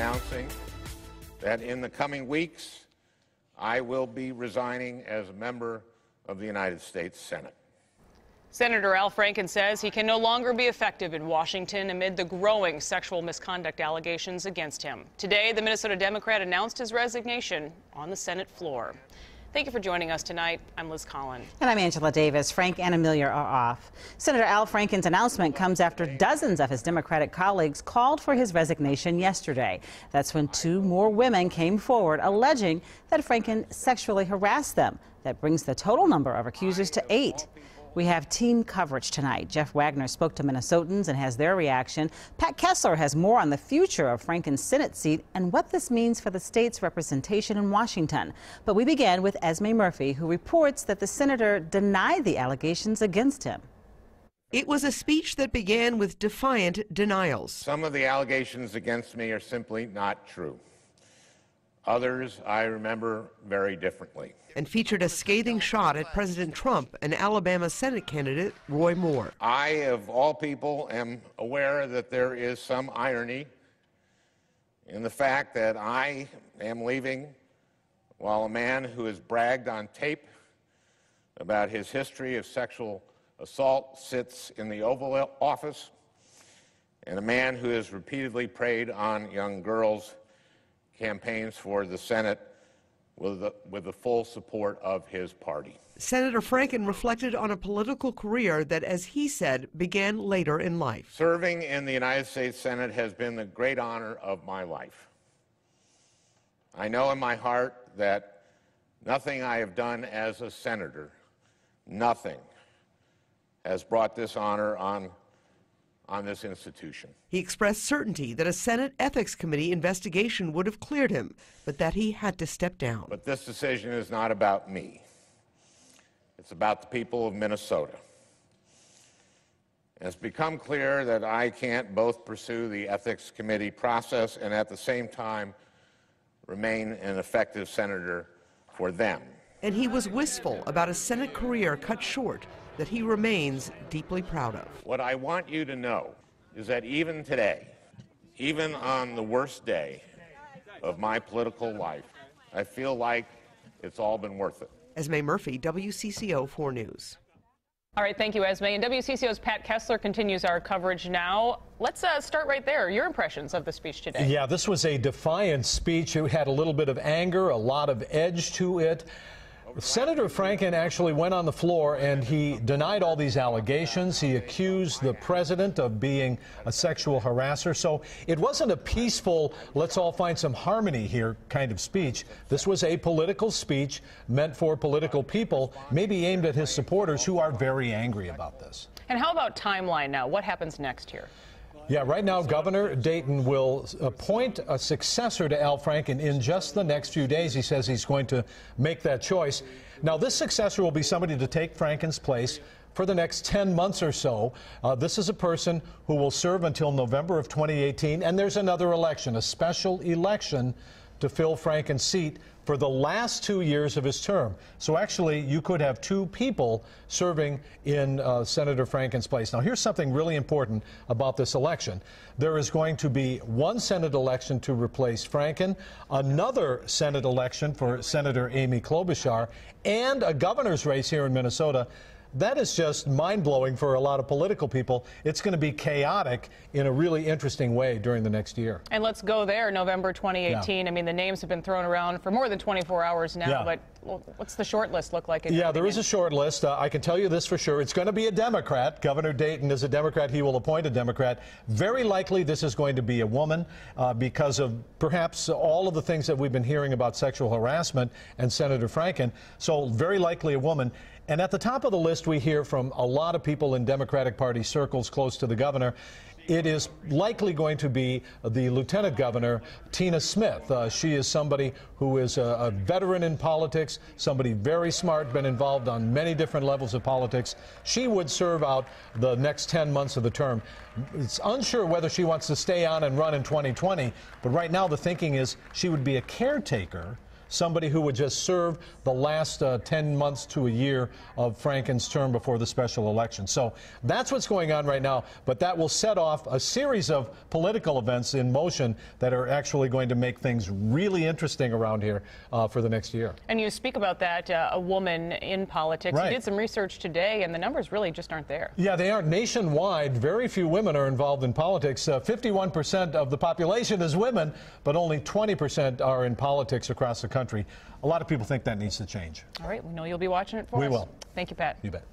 announcing that in the coming weeks, I will be resigning as a member of the United States Senate. Senator Al Franken says he can no longer be effective in Washington amid the growing sexual misconduct allegations against him. Today, the Minnesota Democrat announced his resignation on the Senate floor. Thank you for joining us tonight. I'm Liz Collin. And I'm Angela Davis. Frank and Amelia are off. Senator Al Franken's announcement comes after dozens of his Democratic colleagues called for his resignation yesterday. That's when two more women came forward alleging that Franken sexually harassed them. That brings the total number of accusers to 8. We have team coverage tonight. Jeff Wagner spoke to Minnesotans and has their reaction. Pat Kessler has more on the future of Franken's Senate seat and what this means for the state's representation in Washington. But we begin with Esme Murphy, who reports that the senator denied the allegations against him. It was a speech that began with defiant denials. Some of the allegations against me are simply not true. Others I remember very differently. And featured a scathing shot at President Trump and Alabama Senate candidate Roy Moore. I, of all people, am aware that there is some irony in the fact that I am leaving while a man who has bragged on tape about his history of sexual assault sits in the Oval Office, and a man who has repeatedly preyed on young girls campaigns for the Senate with the full support of his party. Senator Franken reflected on a political career that, as he said, began later in life. Serving in the United States Senate has been the great honor of my life. I know in my heart that nothing I have done as a senator, nothing, has brought this honor on this institution. He expressed certainty that a Senate Ethics Committee investigation would have cleared him, but that he had to step down. But this decision is not about me. It's about the people of Minnesota. It's become clear that I can't both pursue the Ethics Committee process and at the same time remain an effective senator for them. And he was wistful about a Senate career cut short that he remains deeply proud of. What I want you to know is that even today, even on the worst day of my political life, I feel like it's all been worth it. Esme Murphy, WCCO 4 News. All right, thank you, Esme. And WCCO's Pat Kessler continues our coverage now. Let's start right there. Your impressions of the speech today. Yeah, this was a defiant speech. It had a little bit of anger, a lot of edge to it. Senator Franken actually went on the floor and he denied all these allegations. He accused the president of being a sexual harasser. So it wasn't a peaceful, let's all find some harmony here kind of speech. This was a political speech meant for political people, maybe aimed at his supporters who are very angry about this. And how about timeline now? What happens next here? Yeah, right now, Governor Dayton will appoint a successor to Al Franken in just the next few days. He says he's going to make that choice. Now, this successor will be somebody to take Franken's place for the next 10 months or so. This is a person who will serve until November of 2018, and there's another election, a special election to fill Franken's seat for the last 2 years of his term. So actually, you could have two people serving in Senator Franken's place. Now, here's something really important about this election. There is going to be one Senate election to replace Franken, another Senate election for Senator Amy Klobuchar, and a governor's race here in Minnesota. That is just mind-blowing for a lot of political people. It's going to be chaotic in a really interesting way during the next year. And let's go there, November 2018. Yeah. I mean, the names have been thrown around for more than 24 hours now, yeah. But what's the short list look like? Yeah, there is a short list. I can tell you this for sure. It's going to be a Democrat. Governor Dayton is a Democrat. He will appoint a Democrat. Very likely this is going to be a woman because of perhaps all of the things that we've been hearing about sexual harassment and Senator Franken. So very likely a woman. And at the top of the list, we hear from a lot of people in Democratic Party circles close to the governor. It is likely going to be the Lieutenant Governor, Tina Smith. She is somebody who is a veteran in politics, somebody very smart, been involved on many different levels of politics. She would serve out the next 10 months of the term. It's unsure whether she wants to stay on and run in 2020, but right now the thinking is she would be a caretaker somebody who would just serve the last 10 months to a year of Franken's term before the special election. So that's what's going on right now, but that will set off a series of political events in motion that are actually going to make things really interesting around here for the next year. And you speak about that, a woman in politics. Right. You did some research today, and the numbers really just aren't there. Yeah, they aren't. Nationwide, very few women are involved in politics. 51% of the population is women, but only 20% are in politics across the country. A lot of people think that needs to change. All right, we know you'll be watching it for us. We will. Thank you, Pat. You bet.